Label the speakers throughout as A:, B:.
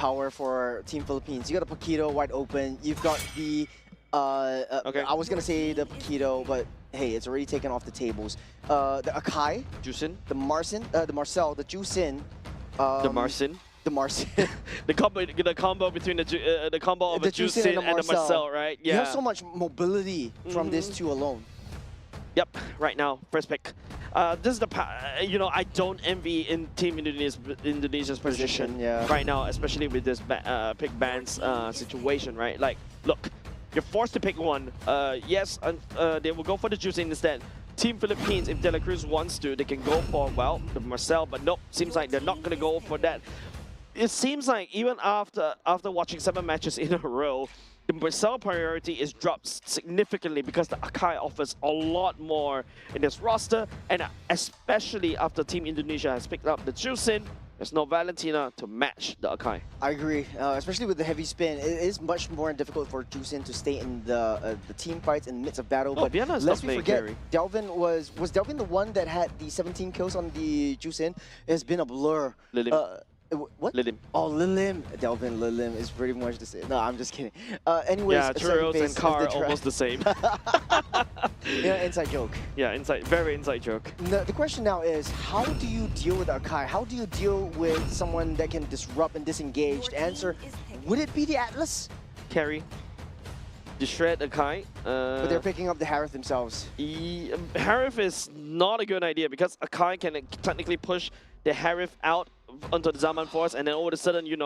A: power for Team Philippines. You got a Paquito wide open. You've got the I was gonna say the Paquito, but hey, it's already taken off the tables. The Akai,
B: Jusin,
A: the Marcel, the Jusin,
B: the Marcin.
A: the Marcin.
B: the combo between the combo of the Jusin and the Marcel, right? Yeah.
A: You have so much mobility from these two alone.
B: Yep, right now, first pick. This is the, I don't envy in Team Indonesia's position right now, especially with this pick bans situation, right? Like, look, you're forced to pick one. Yes, they will go for the Juice instead. Team Philippines, if De La Cruz wants to, they can go for, well, the Marcel, but nope, seems like they're not going to go for that. It seems like even after watching 7 matches in a row, the Marcel priority is dropped significantly because the Akai offers a lot more in this roster, and especially after Team Indonesia has picked up the Jusin, there's no Valentina to match the Akai.
A: I agree, especially with the heavy spin. It is much more difficult for Jusin to stay in the team fights in the midst of battle. But lest we forget, Delvin was Delvin the one that had the 17 kills on the Jusin? It's been a blur. What?
B: Lilim.
A: Oh, Lilim. Delvin Lilim is pretty much the same. No, I'm just kidding. Anyways,
B: yeah, Churros and Car almost the same.
A: Yeah, inside joke.
B: Yeah, very inside joke.
A: The question now is, how do you deal with Akai? How do you deal with someone that can disrupt and disengage? The answer, would it be the Atlas?
B: Carry. Shred Akai.
A: But they're picking up the Harith themselves.
B: Harith is not a good idea because Akai can technically push the Harith out onto the Zaman Force, and then all of a sudden, you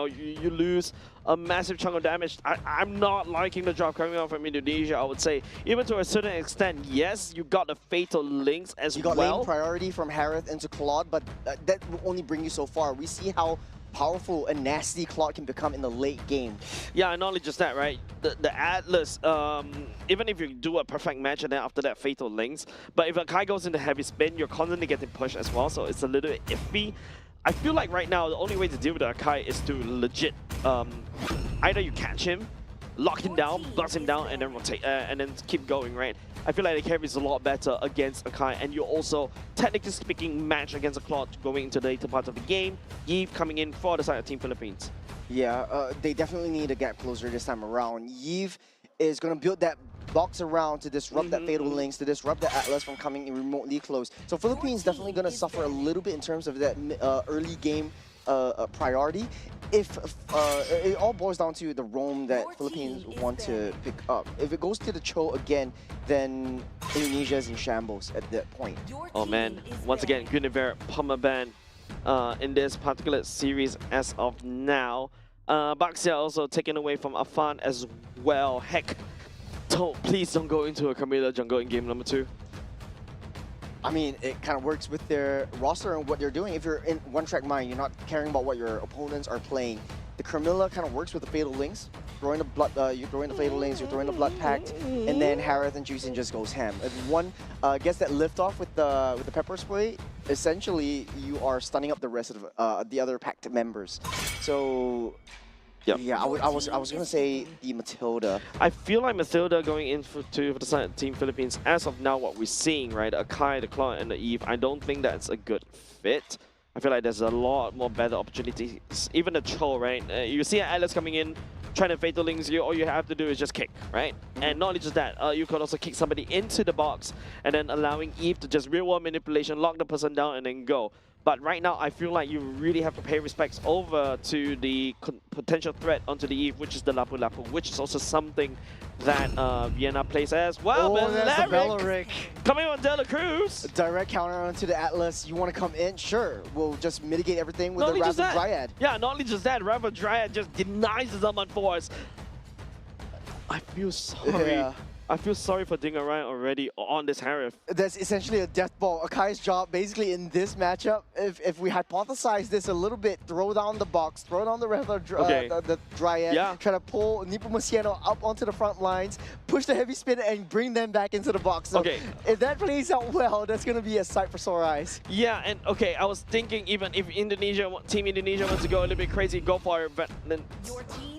B: lose a massive chunk of damage. I'm not liking the drop coming out from Indonesia, I would say. Even to a certain extent, yes, you got the Fatal Links as well.
A: You got lane priority from Harith into Claude, but that will only bring you so far. We see how powerful and nasty Claude can become in the late game.
B: Yeah, and not only just that, right? The Atlas, even if you do a perfect match and then after that Fatal Links, but if Akai goes into heavy spin, you're constantly getting pushed as well, so it's a little bit iffy. I feel like right now the only way to deal with Akai is to legit, either you catch him, lock him down, blast him down, and then rotate, and then keep going, right? I feel like the carry is a lot better against Akai, and you also, technically speaking, match against a Claude going into the later part of the game. Yves coming in for the side of Team Philippines.
A: Yeah, they definitely need a gap closer this time around. Yves is going to build that box around to disrupt that Fatal Links, to disrupt the Atlas from coming in remotely close. So Philippines definitely going to suffer a little bit in terms of that early game priority. If it all boils down to the roam that Philippines want to pick up. If it goes to the Cho again, then Indonesia is in shambles at that point.
B: Oh man, once again, Guinevere permaban in this particular series as of now. Baxia also taken away from Afan as well. Heck, please don't go into a Camila jungle in game number 2.
A: I mean, it kind of works with their roster and what they're doing. If you're in one-track mind, you're not caring about what your opponents are playing. The Camilla kind of works with the Fatal Links. Throwing the blood, you're throwing the Fatal Links, you're throwing the Blood Pact, and then Harith and Juicing just goes ham. If one gets that lift off with the Pepper Spray, essentially you are stunning up the rest of the other packed members. So. Yep. Yeah, I was gonna say the Matilda.
B: I feel like Matilda going in for the side of Team Philippines. As of now, what we're seeing, right, Akai, the Claude, and the Yves, I don't think that's a good fit. I feel like there's a lot more better opportunities. Even the Cho, right? You see an Atlas coming in, trying to Fatal Links you, all you have to do is just kick, right? And not only just that, you could also kick somebody into the box and then allowing Yves to just real-world manipulation, lock the person down, and then go. But right now, I feel like you really have to pay respects over to the potential threat onto the Yves, which is the Lapu Lapu, which is also something that Vienna plays as well.
A: Oh, that's the Bellaric.
B: Coming on De La Cruz.
A: A direct counter onto the Atlas. You want to come in? Sure. We'll just mitigate everything with the Raven Dryad.
B: Yeah, not only just that, Raven Dryad just denies the Zaman Force. I feel sorry. Yeah. I feel sorry for Dingarai already on this Harith.
A: That's essentially a death ball. Akai's job basically in this matchup, if we hypothesize this a little bit, throw down the box, throw down the the Dryad, try to pull Nipo Musiano up onto the front lines, push the heavy spin and bring them back into the box. So if that plays out well, that's going to be a sight for sore eyes.
B: Yeah, and okay, I was thinking even if Team Indonesia wants to go a little bit crazy, go for it, but then...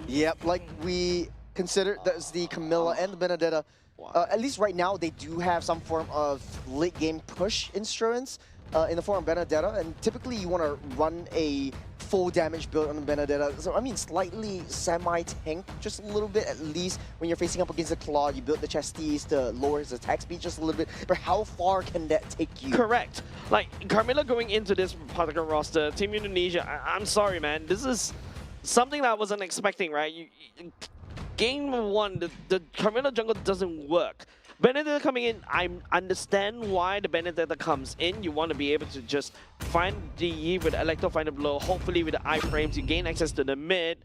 A: Yep, like we considered, that's the Camilla and the Benedetta. At least right now, they do have some form of late game push insurance in the form of Benedetta, and typically you want to run a full damage build on the Benedetta. So, I mean, slightly semi-tank, just a little bit at least. When you're facing up against the Claw, you build the Chesties to lower his attack speed just a little bit. But how far can that take you?
B: Correct. Like, Carmilla going into this particular roster, Team Indonesia, I'm sorry, man. This is something that I wasn't expecting, right? Game 1, the Carmilla jungle doesn't work. Benedetta coming in, I understand why the Benedetta comes in. You want to be able to just find DE with Electro, find a blow, hopefully with the iframes, you gain access to the mid,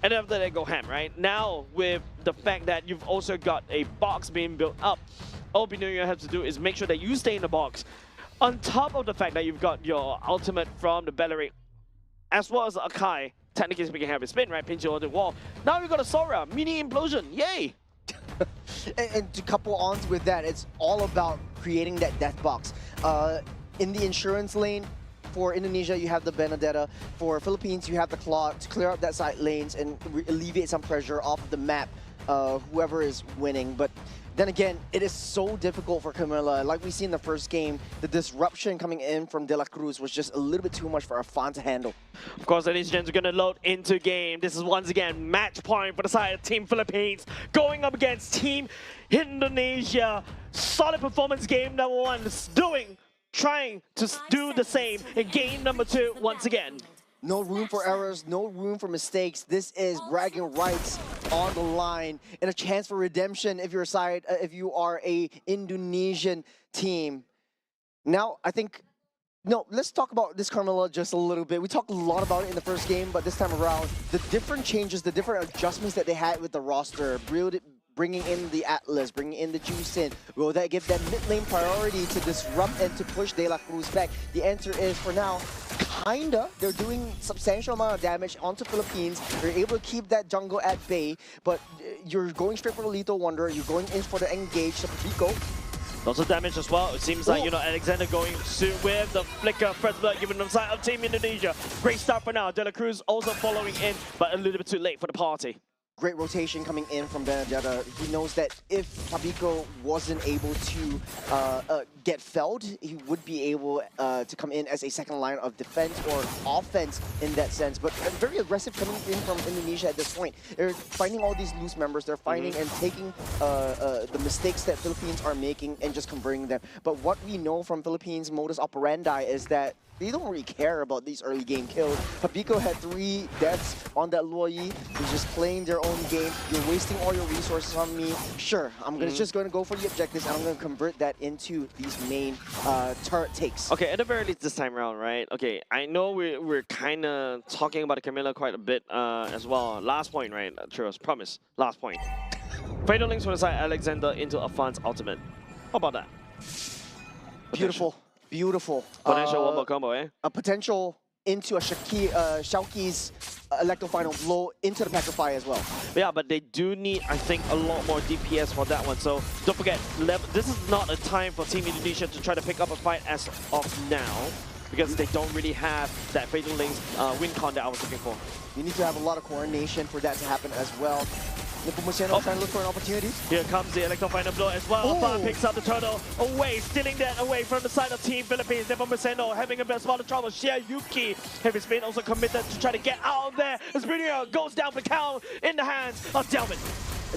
B: and after that go ham, right? Now, with the fact that you've also got a box being built up, all you have to do is make sure that you stay in the box. On top of the fact that you've got your ultimate from the Belleric, as well as Akai, technically speaking, have a spin, right? Pinch it on the wall. Now we've got a Sora, mini implosion, yay!
A: And to couple on with that, it's all about creating that death box. In the insurance lane, for Indonesia, you have the Benedetta. For Philippines, you have the Claw to clear up that side lanes and alleviate some pressure off the map, whoever is winning. But then again, it is so difficult for Camilla. Like we see in the first game, the disruption coming in from De La Cruz was just a little bit too much for Afan to handle.
B: Of course, ladies and gents, we're going to load into game. This is once again match point for the side of Team Philippines going up against Team Indonesia. Solid performance game number 1. Trying to do the same in game number 2 once again.
A: No room for errors, no room for mistakes. This is bragging rights on the line and a chance for redemption if you are a Indonesian team. Now, I think, no, let's talk about this Carmilla just a little bit. We talked a lot about it in the first game, but this time around, the different changes, the different adjustments that they had with the roster, bringing in the Atlas, bringing in the Juicin, will that give them mid lane priority to disrupt and to push De La Cruz back? The answer is, for now, kinda. They're doing substantial amount of damage onto Philippines. They're able to keep that jungle at bay, but you're going straight for the Lethal Wonder. You're going in for the engage, the Pico.
B: Lots of damage as well. It seems like, you know, Alexander going soon with the flicker. First blood given them side of Team Indonesia. Great start for now. De La Cruz also following in, but a little bit too late for the party.
A: Great rotation coming in from Benedetta. He knows that if Fabico wasn't able to get felled, he would be able to come in as a second line of defense or offense in that sense. But very aggressive coming in from Indonesia at this point. They're finding all these loose members. They're finding and taking the mistakes that Philippines are making and just converting them. But what we know from Philippines' modus operandi is that they don't really care about these early game kills. Fabico had 3 deaths on that Luoyi. He's just playing their own game. You're wasting all your resources on me. Sure, I'm just going to go for the objectives and I'm going to convert that into these main turret takes.
B: Okay, at the very least this time around, right? Okay, I know we're kind of talking about the Camilla quite a bit as well. Last point, right? Churros, promise. Last point. Fatal links for the side Alexander into Afan's ultimate. How about that?
A: Beautiful. Beautiful.
B: Potential one more combo, eh?
A: A potential into a Xiaoqi's Electro Final blow into the Petrify as well.
B: Yeah, but they do need, I think, a lot more DPS for that one. So don't forget, this is not a time for Team Indonesia to try to pick up a fight as of now, because they don't really have that Fatal Links win con that I was looking for.
A: You need to have a lot of coordination for that to happen as well. Nepomuceno trying to look for an opportunity.
B: Here comes the Electro Final blow as well. Afan picks up the turtle away, stealing that away from the side of Team Philippines. Nepomuceno having a bit of trouble. Xia Yuki, heavy spin, also committed to try to get out of there. Espinio goes down for the count in the hands of Delvin.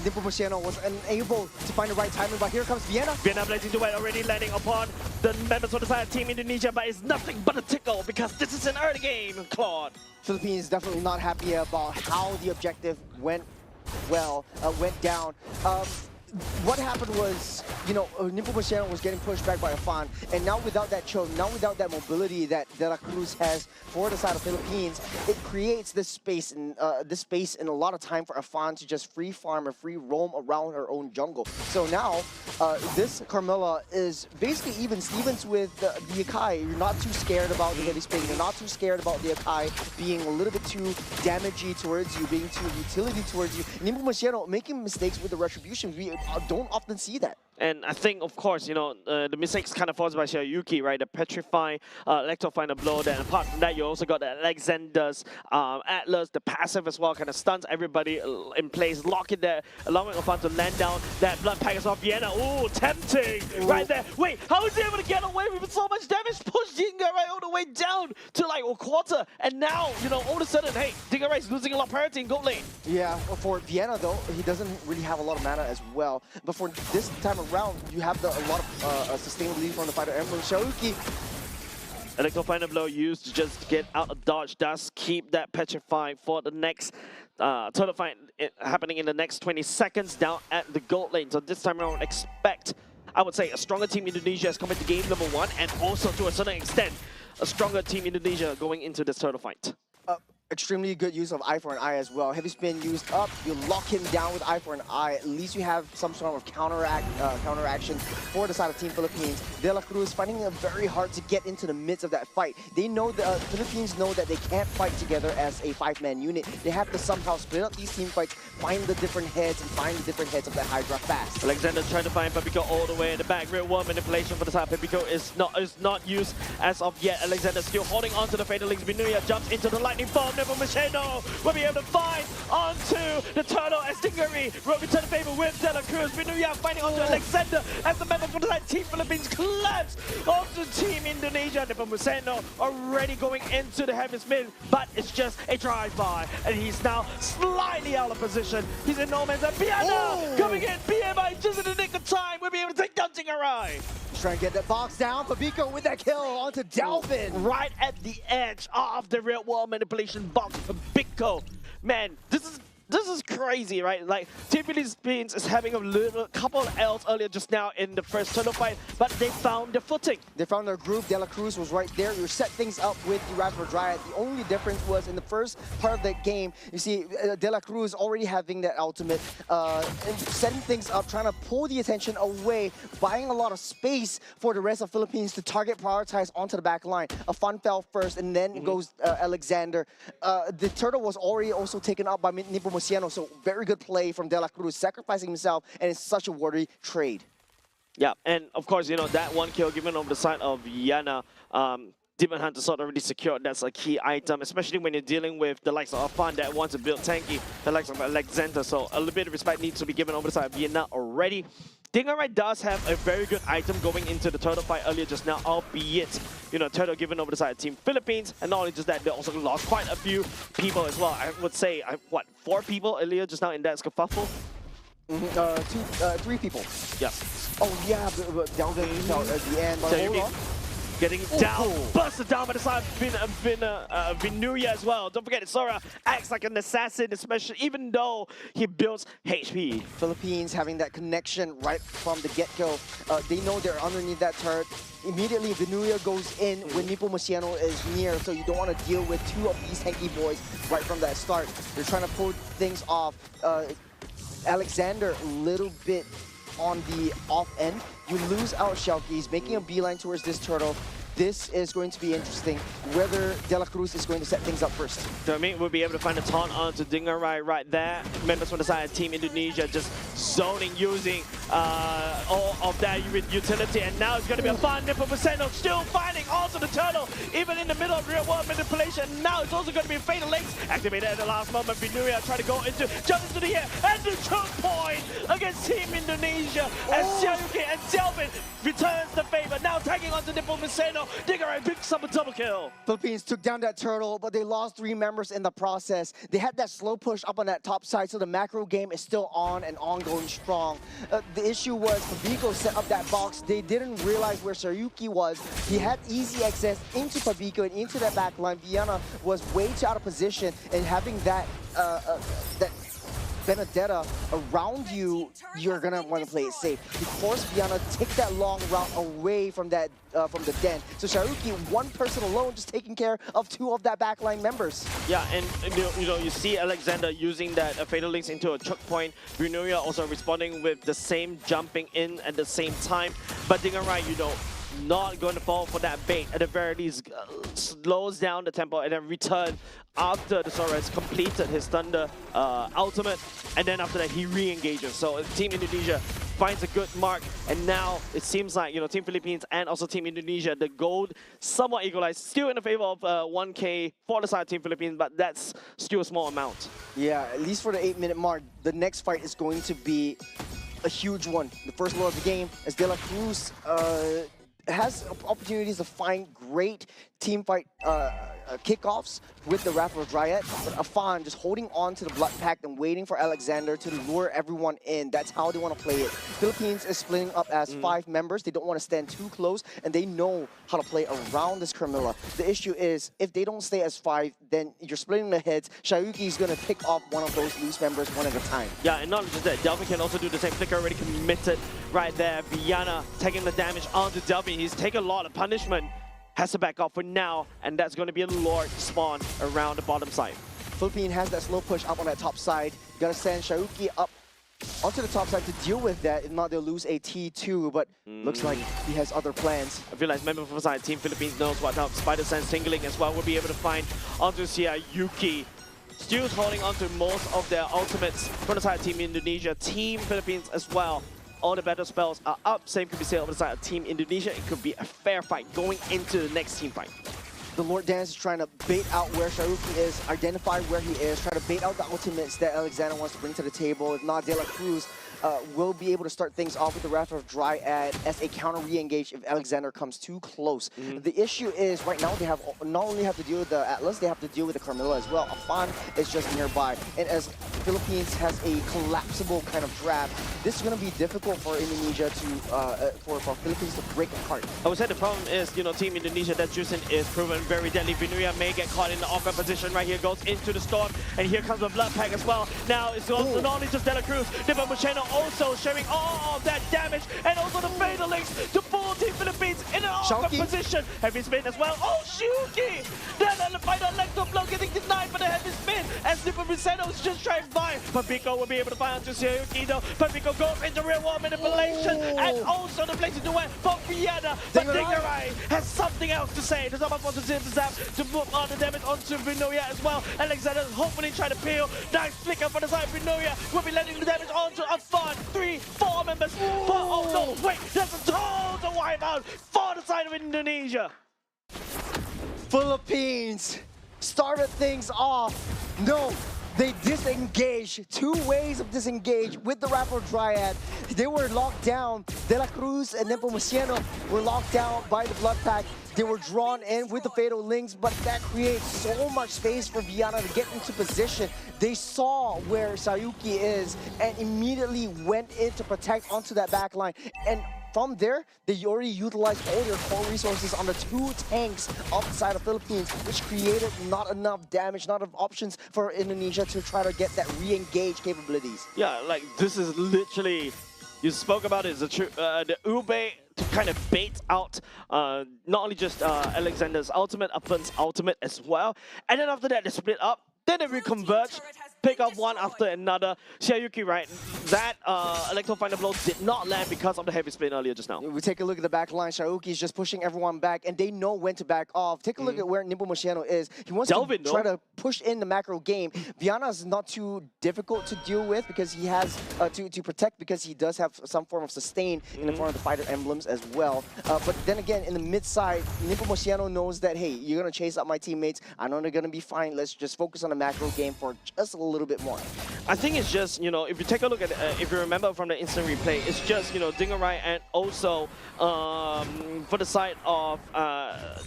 A: Nepomuceno was unable to find the right timing, but here comes Vienna.
B: Vienna blazing to it, already landing upon the members of the side of Team Indonesia, but it's nothing but a tickle because this is an early game, Claude.
A: Philippines definitely not happy about how the objective went down. What happened was, you know, Nepomuceno was getting pushed back by Afan, and now without that choke, now without that mobility that De La Cruz has for the side of Philippines, it creates this space and a lot of time for Afan to just free farm or free roam around her own jungle. So now, this Carmilla is basically even Stevens with the Akai. You're not too scared about the heavy spin. You're not too scared about the Akai being a little bit too damagey towards you, being too utility towards you. Nepomuceno making mistakes with the retribution. We don't often see that.
B: And I think, of course, the mistakes kind of forced by Xiaoyuki, right? The Petrify, Electro Final Blow. Then apart from that, you also got the Alexander's Atlas, the passive as well, kind of stuns everybody in place, lock it there, allowing Ofan to land down that Blood Pack as well. Vienna, ooh, tempting, right there. Wait, how is he able to get away with so much damage? Push Dingarai all the way down to like a quarter. And now, all of a sudden, hey, Dingarai is losing a lot of priority in gold lane.
A: Yeah, for Vienna though, he doesn't really have a lot of mana as well. But for this time around, you have a lot of sustainability from the fighter Emperor Xiaoyuki.
B: Electro Final Blow used to just get out of dodge, does keep that Petrify for the next total fight happening in the next 20 seconds down at the gold lane. So this time around, expect, I would say, a stronger Team Indonesia has come into game number 1, and also to a certain extent, a stronger Team Indonesia going into this turtle fight.
A: Extremely good use of Eye for an Eye as well. Heavy Spin used up, you lock him down with Eye for an Eye. At least you have some sort of counteraction for the side of Team Philippines. De La Cruz finding it very hard to get into the midst of that fight. They know the Philippines know that they can't fight together as a 5-man unit. They have to somehow split up these team fights, find the different heads, and find the different heads of that Hydra fast.
B: Alexander trying to find Papico all the way in the back. Real world manipulation for the side. Papico is not used as of yet. Alexander still holding on to the Fatal Links. Vinuya jumps into the lightning bomb. Never Machado will be able to find onto the turtle as Stingray will return the favor with De La Cruz. Vinuya finding onto Alexander as the member for the side. Team Philippines collapse onto Team Indonesia. Never Machado already going into the heavy spin, but it's just a drive-by, and he's now slightly out of position. He's in no man's land. Piana coming in. BMI just in the nick of time. We'll be able to take down Dingarai.
A: Trying to get that box down. Papico with that kill onto Delvin.
B: Right at the edge of the real world manipulation box for Papico. Man, this is crazy, right? Like, Team Philippines is having a couple of L's earlier just now in the first turtle fight, but they found their footing.
A: They found their groove. De La Cruz was right there. You set things up with the Raptor Dryad. The only difference was in the first part of the game, you see De La Cruz already having that ultimate, and setting things up, trying to pull the attention away, buying a lot of space for the rest of Philippines to target, prioritize onto the back line. A fun fell first, and then goes Alexander. The turtle was already also taken up by Nepomuceno. So very good play from De La Cruz, sacrificing himself, and it's such a worthy trade.
B: Yeah, and of course, that one kill given on the side of Yana, Demon Hunter sort of already secured. That's a key item, especially when you're dealing with the likes of Afan that wants to build tanky, the likes of Alexander. So a little bit of respect needs to be given over the side of Vienna already. Dingarai does have a very good item going into the turtle fight earlier just now, albeit, turtle given over the side of Team Philippines. And not only just that, they also lost quite a few people as well. I would say, 4 people earlier just now in that scuffle?
A: 3 people.
B: Yeah.
A: Oh yeah, but Delvin fell at the end. But hold on.
B: Getting down, busted down by the side of Vinuya as well. Don't forget, Sora acts like an assassin, especially even though he builds HP.
A: Philippines having that connection right from the get-go. They know they're underneath that turret. Immediately, Vinuya goes in when Nepomuceno is near, so you don't want to deal with 2 of these tanky boys right from that start. They're trying to pull things off. Alexander, a little bit on the off end. You lose out Xiaoki. He's making a beeline towards this turtle. This is going to be interesting, whether De La Cruz is going to set things up first.
B: Domin will be able to find a taunt onto Dingarai right there. Members from the side of Team Indonesia just zoning, using all of that utility, and now it's going to be a fun Nepomuceno still finding onto the turtle, even in the middle of real world manipulation. Now it's also going to be Fatal Links activated at the last moment. Vinuya trying to jump into the air, and the choke point against Team Indonesia as Xiaoyuki and Delvin returns the favor. Now tagging onto Nepomuceno. Dingarai picks up a double kill.
A: Philippines took down that turtle, but they lost 3 members in the process. They had that slow push up on that top side, so the macro game is still on and ongoing strong. The issue was Papico set up that box. They didn't realize where Xiaoyuki was. He had easy access into Papico and into that back line. Vienna was way too out of position, and having that Benedetta around you, you're gonna want to play it safe. You force Vienna to take that long route away from that from the den. So Xiaoyuki, 1 person alone, just taking care of 2 of that backline members.
B: Yeah, and you see Alexander using that Fatal Links into a choke point. Vinuya also responding with the same jumping in at the same time. But Dingarai, not going to fall for that bait. At the very least, slows down the tempo and then return after the Sora has completed his Thunder ultimate, and then after that he re-engages. So Team Indonesia finds a good mark, and now it seems like, you know, Team Philippines and also Team Indonesia, the gold somewhat equalized, still in the favor of 1K for the side of Team Philippines, but that's still a small amount.
A: Yeah, at least for the 8-minute mark, the next fight is going to be a huge one. The first blow of the game, as De La Cruz has opportunities to find great team fight kickoffs with the Wrath of Dryad, but Afan just holding on to the Blood Pact and waiting for Alexander to lure everyone in. That's how they want to play it. Philippines is splitting up as 5 members. They don't want to stand too close, and they know how to play around this Carmilla. The issue is, if they don't stay as 5, then you're splitting the heads. Shayuki is going to pick off one of those loose members one at a time.
B: Yeah, and not just that, Delvin can also do the same. Flicker already committed right there. Viana taking the damage onto Delvin. He's taken a lot of punishment. Has to back off for now, and that's going to be a Lord spawn around the bottom side.
A: Philippines has that slow push up on that top side. Gotta send Shayuki up onto the top side to deal with that. If not, they'll lose a T2, but looks like he has other plans.
B: I feel like member from the side, Team Philippines knows what now. Spider Sense tingling as well. We'll be able to find onto Yuki. Still holding onto most of their ultimates from the side of Team Indonesia. Team Philippines as well. All the battle spells are up. Same could be said over the side of Team Indonesia. It could be a fair fight going into the next team fight.
A: The Lord Dance is trying to bait out where Shayuki is, identify where he is, try to bait out the ultimates that Alexander wants to bring to the table. If not, De La Cruz will be able to start things off with the Wrath of Dryad as a counter re-engage if Alexander comes too close. The issue is, right now, they have not only have to deal with the Atlas, they have to deal with the Carmilla as well. Afan is just nearby. And as Philippines has a collapsible kind of draft, this is going to be difficult for Indonesia to, for Philippines to break apart.
B: I would say the problem is, you know, Team Indonesia, that Juicin is proven very deadly. Vinuya may get caught in the awkward position right here, goes into the storm, and here comes the Blood Pack as well. Now it's not only just De La Cruz, Nepomuceno also sharing all of that damage, and also the Fatal Links to pull Team Philippines in an awkward position. Heavy spin as well. Oh, Shuki! Then the final electro blow getting denied by the heavy spin, as Nepomuceno is just trying by. But Pico will be able to find onto Shuki though. But Pico goes into real wall manipulation, and also the place to do it for Viana. But Dingerai has something else to say. There's not much to zap to put all the damage onto Vinuya as well. Alexander hopefully trying to peel. Nice flicker for the side. Vinuya will be letting the damage onto Afan. 3, 4 members. Oh no, wait, there's a total wipeout for the side of Indonesia.
A: Philippines started things off. No, they disengaged. 2 ways of disengage with the Wrath of Dryad. They were locked down. De La Cruz and Nepomuceno were locked down by the Blood Pack. They were drawn in with the Fatal Links, but that creates so much space for Viana to get into position. They saw where Shayuki is and immediately went in to protect onto that back line. And from there, they already utilized all their core resources on the 2 tanks off the side of Philippines, which created not enough damage, not enough options for Indonesia to try to get that re-engage capabilities.
B: Yeah, like this is literally, you spoke about it, the Ube to kind of bait out not only just Alexander's ultimate, Afan's ultimate as well. And then after that, they split up. Then they reconverge, pick up one after another. Shayuki, right? That Electro Final Blow did not land because of the heavy spin earlier just now.
A: We take a look at the back line. Shayuki is just pushing everyone back, and they know when to back off. Take a look at where Nepomuceno is. He wants to try to push in the macro game. Viana is not too difficult to deal with because he has to protect, because he does have some form of sustain in the form of the fighter emblems as well. But then again, in the mid side, Nepomuceno knows that, hey, you're going to chase up my teammates. I know they're going to be fine. Let's just focus on the macro game for just a little bit more.
B: I think it's just, you know, if you take a look at, if you remember from the instant replay, it's just, you know, Dingerai and also for the side of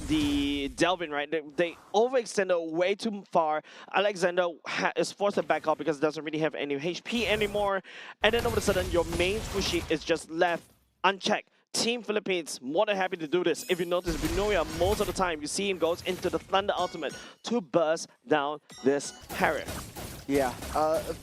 B: the Delvin, right? They overextended way too far. Alexander is forced to back up because he doesn't really have any HP anymore. And then all of a sudden, your main Fushi is just left unchecked. Team Philippines more than happy to do this. If you notice, Vinuya, most of the time, you see him goes into the Thunder Ultimate to burst down this Harrier.
A: Yeah,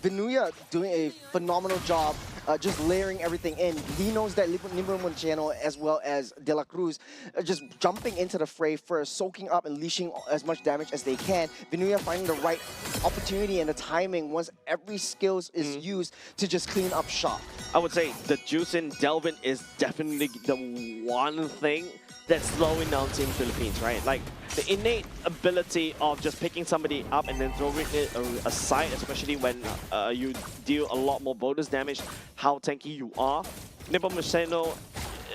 A: Vinuya doing a phenomenal job just layering everything in. He knows that Nepomuceno as well as De La Cruz just jumping into the fray first, soaking up and leashing as much damage as they can. Vinuya finding the right opportunity and the timing once every skills is used to just clean up shop.
B: I would say the Juicin Delvin is definitely the one thing that's slowing down Team Philippines, right? Like the innate ability of just picking somebody up and then throwing it aside, especially when you deal a lot more bonus damage, how tanky you are. Nepomuceno,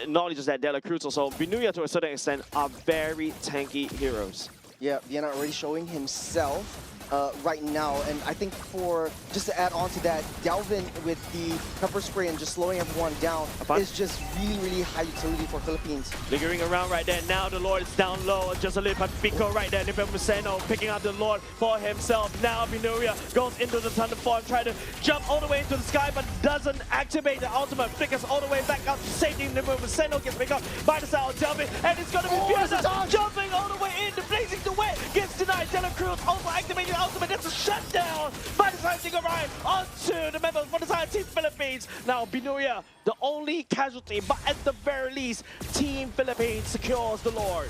B: not only just that, De La Cruz also, Binuya to a certain extent are very tanky heroes.
A: Yeah, Vienna already showing himself right now, and I think for just to add on to that, Dalvin with the pepper spray and just slowing everyone down is just really high utility for Philippines.
B: Lingering around right there. Now the Lord is down low. Just a little Pico right there. Nepomuceno picking up the Lord for himself. Now Binuya goes into the Thunderform, trying to jump all the way into the sky, but doesn't activate the ultimate. Flickers all the way back up to safety. Nepomuceno gets picked up by the side of Dalvin, and it's going to be Fiona jumping all the way in. The blazing the way gets denied. De La Cruz also activating the ultimate. That's a shutdown by the side of Team Orion onto the members for the side of Team Philippines. Now Binuya, the only casualty, but at the very least, Team Philippines secures the Lord.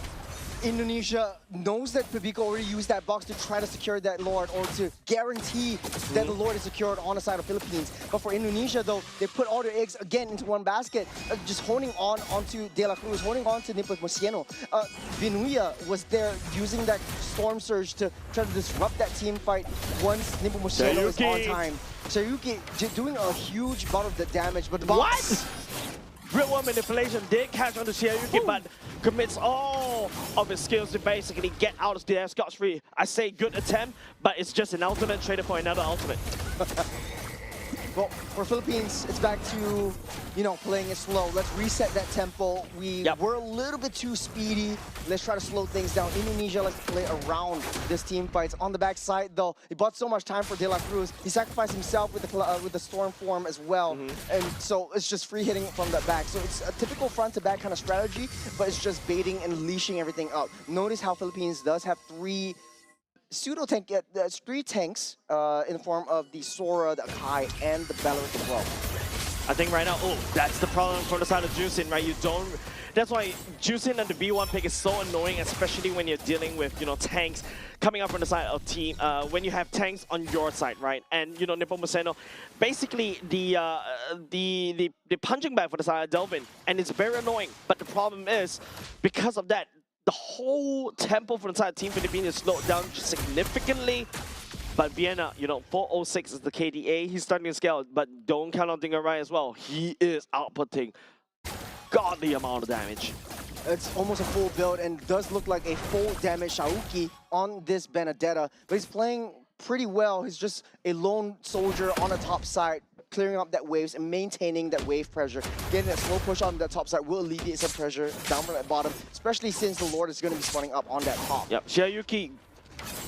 A: Indonesia knows that Pibico already used that box to try to secure that Lord or to guarantee that the Lord is secured on the side of Philippines. But for Indonesia, though, they put all their eggs again into one basket, just holding on onto De La Cruz, holding on to Nepomuceno. Binuya was there using that Storm Surge to try to disrupt that team fight once Nepomuceno is on time. Sayuki doing a huge amount of the damage, but the box...
B: What? Real World Manipulation did catch on the Shiryuki, but commits all of his skills to basically get out of there scot-free. I say good attempt, but it's just an ultimate traded for another ultimate.
A: Well, for Philippines, it's back to, you know, playing it slow. Let's reset that tempo. We were a little bit too speedy. Let's try to slow things down. Indonesia likes to play around this team fights. On the backside, though, he bought so much time for De La Cruz. He sacrificed himself with the Storm form as well. And so it's just free hitting from the back. So it's a typical front-to-back kind of strategy, but it's just baiting and leashing everything up. Notice how Philippines does have three tanks in the form of the Sora, the Akai, and the Beleric as well.
B: I think right now, that's the problem from the side of Juicin, right? That's why Juicin and the B1 pick is so annoying, especially when you're dealing with, you know, tanks coming up from the side of team, when you have tanks on your side, right? And, you know, Nepomuceno, basically the punching bag for the side of Delvin, and it's very annoying. But the problem is, because of that, the whole tempo for the entire Team Philippines is slowed down significantly. But Vienna, you know, 406 is the KDA. He's starting to scale, but don't count on Dingarai as well. He is outputting godly amount of damage.
A: It's almost a full build and does look like a full damage Shauki on this Benedetta. But he's playing pretty well. He's just a lone soldier on the top side, clearing up that waves and maintaining that wave pressure. Getting that slow push on the top side will alleviate some pressure down from that bottom, especially since the Lord is going to be spawning up on that top.
B: Yep, Shiryuki,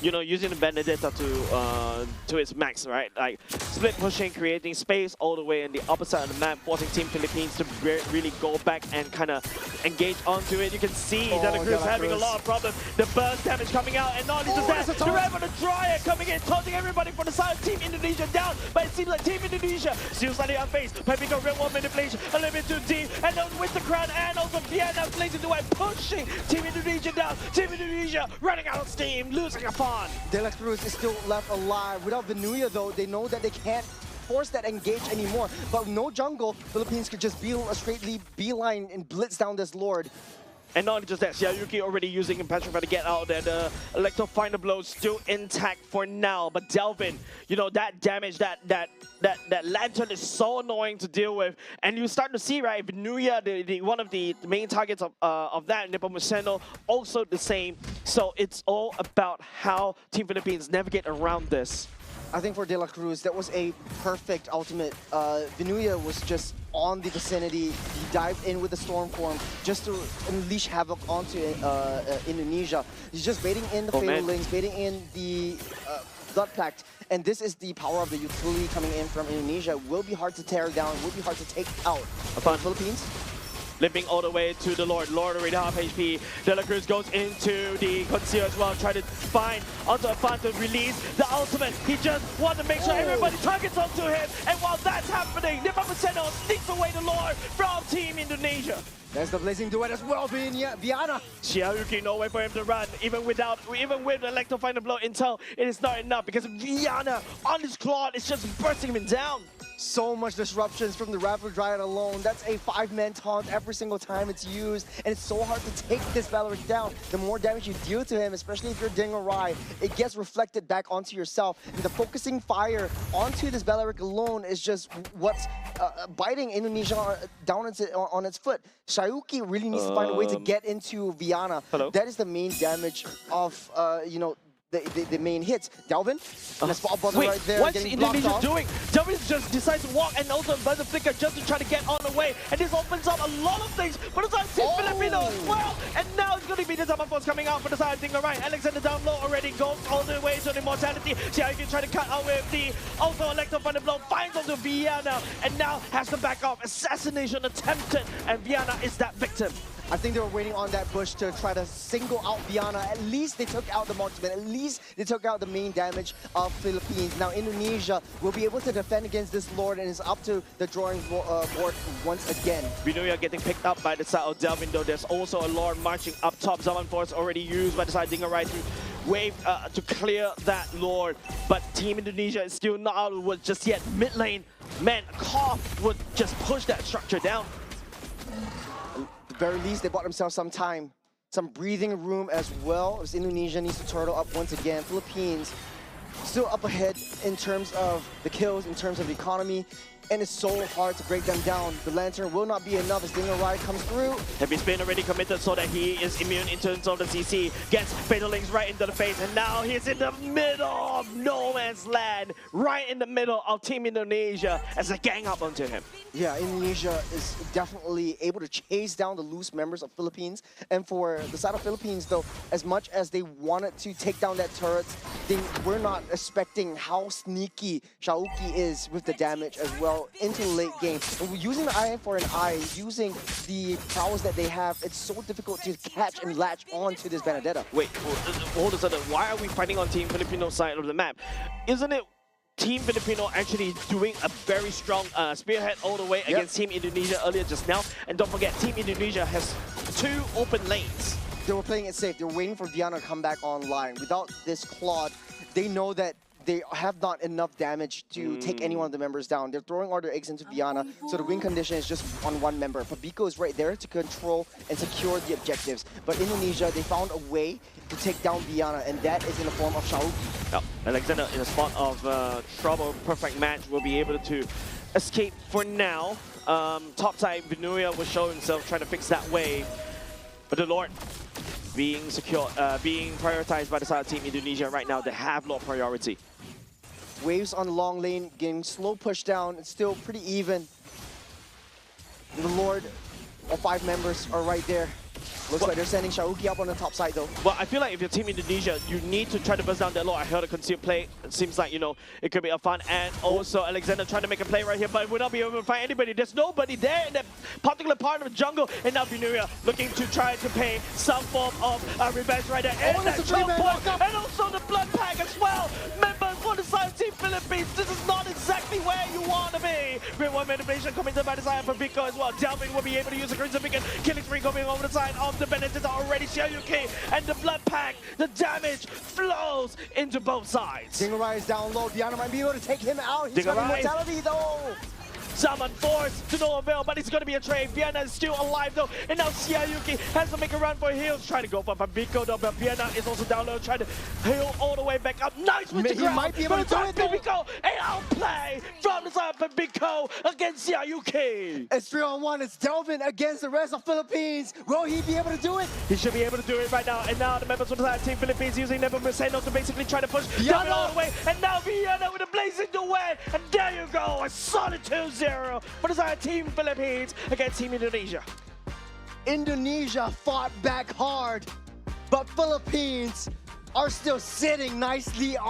B: you know, using the Benedetta to its max, right? Like split pushing, creating space all the way in the opposite side of the map, forcing Team Philippines to really go back and kind of engage onto it. You can see De La Cruz having a lot of problems. The burst damage coming out, and not only just that, the Rev on the Dryer coming in, taunting everybody from the side of Team Indonesia down. But it seems like Team Indonesia still slightly unfazed. Pepiko Real World Manipulation a little bit too deep, and then with the crown and also Vienna blazing the way, pushing Team Indonesia down. Team Indonesia running out of steam, losing a pawn.
A: De La Cruz is still left alive. Without Binuya, though, they know that they can't force that engage anymore. But no jungle, Philippines could just be a straight beeline and blitz down this Lord.
B: And not just that, Shiryuki already using Impetrify to get out there. The Electro Finder Blow still intact for now. But Delvin, you know, that damage, that Lantern is so annoying to deal with. And you start to see, right, Binuya, one of the main targets of that, Nepomuceno, also the same. So it's all about how Team Philippines navigate around this.
A: I think for De La Cruz, that was a perfect ultimate. Binuya was just on the vicinity. He dived in with the Storm form just to unleash havoc onto Indonesia. He's just baiting in the Fatal Links, baiting in the Blood Pact. And this is the power of the utility coming in from Indonesia. It will be hard to tear down, will be hard to take out. Upon Philippines,
B: limping all the way to the Lord. Lord already half HP. De La Cruz goes into the Conceal as well, try to find onto a fan to release the ultimate. He just wants to make sure everybody targets onto him. And while that's happening, Nepomuceno sneaks away the Lord from Team Indonesia.
A: There's the Blazing Duet as well, Vienna.
B: Shiryuki, no way for him to run. Even with the Electro Finder Blow intel, it is not enough because Vienna on his claw is just bursting him down.
A: So much disruptions from the Rapid Dryad alone. That's a 5-man taunt every single time it's used, and it's so hard to take this Baloric down. The more damage you deal to him, especially if you're Dingarai, it gets reflected back onto yourself. And the focusing fire onto this Baloric alone is just what's biting Indonesia down on its foot. Shayuki really needs to find a way to get into Viana. That is the main damage of, you know, the main hits. Delvin, and a spot buzzer right there.
B: What's Indonesia doing? Delvin just decides to walk and also buzzer flicker just to try to get on the way. And this opens up a lot of things for the side of Team Filipino as well. And now it's going to be the Zaman Force coming out for the side of Dingarai. Alexander down low already goes all the way to the Immortality. See how you can try to cut out with the also Electro Thunder Blow, finds onto Viana, and now has to back off. Assassination attempted, and Viana is that victim.
A: I think they were waiting on that bush to try to single out Viana. At least they took out the marksman. At least they took out the main damage of Philippines. Now Indonesia will be able to defend against this Lord, and it's up to the drawing board once again.
B: Vinuya getting picked up by the side of Delvin, though. There's also a Lord marching up top. Zaman Force already used by the side of Dingarai to wave to clear that Lord. But Team Indonesia is still not out of the woods just yet. Mid lane, man, Koff would just push that structure down.
A: Very least, they bought themselves some time, some breathing room as well, as Indonesia needs to turtle up once again. Philippines still up ahead in terms of the kills, in terms of the economy, and it's so hard to break them down. The Lantern will not be enough as Dingarai comes through.
B: Heavy Spin already committed so that he is immune in terms of the CC. Gets Fatal Links right into the face, and now he's in the middle of no man's land, right in the middle of Team Indonesia as they gang up onto him.
A: Yeah, Indonesia is definitely able to chase down the loose members of Philippines. And for the side of Philippines, though, as much as they wanted to take down that turret, they were not expecting how sneaky Shauki is with the damage as well into the late game. And using the eye for an eye, using the prowess that they have, it's so difficult to catch and latch on to this Benedetta.
B: Wait, hold on a second. Why are we fighting on Team Filipino side of the map? Isn't it Team Filipino actually doing a very strong spearhead all the way against Team Indonesia earlier just now? And don't forget, Team Indonesia has 2 open lanes.
A: They were playing it safe. They were waiting for Viana to come back online. Without this Claude, they know that they have not enough damage to take any one of the members down. They're throwing all their eggs into Viana, so the win condition is just on one member. Pabiko is right there to control and secure the objectives. But Indonesia, they found a way to take down Viana, and that is in the form of Shauki.
B: Now, Alexander in a spot of trouble, perfect match, will be able to escape for now. Top side, Vinuya will show himself trying to fix that wave. But the Lord being secure, being prioritized by the side of Team Indonesia right now. They have Lord priority.
A: Waves on the long lane, getting slow push down. It's still pretty even. The Lord, all 5 members are right there. Looks like they're sending Shauki up on the top side though.
B: Well, I feel like if you're Team Indonesia, you need to try to burst down that Lord. I heard a concealed play. It seems like, you know, it could be a fun. And also Alexander trying to make a play right here, but will not be able to find anybody. There's nobody there in that particular part of the jungle. And now Vinuya looking to try to pay some form of revenge right there. And that choke point, and also the blood pack as well. Members for the side of Team Philippines, this is not exactly where you want to be. Great one manipulation coming to by the side of Pabiko as well. Delvin will be able to use the Crimson Beacon. Killing spree coming over the side of the Benedetta already. Shayuki and the blood pack, the damage flows into both sides.
A: Dingarai is down low. Viana might be able to take him out. He's got immortality though.
B: Zaman Force to no avail, but it's going to be a trade. Viana is still alive though, and now Shayuki has to make a run for heals. Trying to go for Pabiko though, but Viana is also down low, trying to heal all the way back up. Nice with the ground.
A: He might be able to do it though.
B: Pabiko, an outplay from the side of Pabiko against Shayuki.
A: It's 3-on-1. It's Delvin against the rest of Philippines. Will he be able to do it?
B: He should be able to do it right now. And now the members of the side of Team Philippines using Never Merceno to basically try to push Viana all the way. And now Viana with a blazing duet. And there you go, a solid 2-0 for the side of Team Philippines against Team Indonesia.
A: Indonesia fought back hard, but Philippines are still sitting nicely on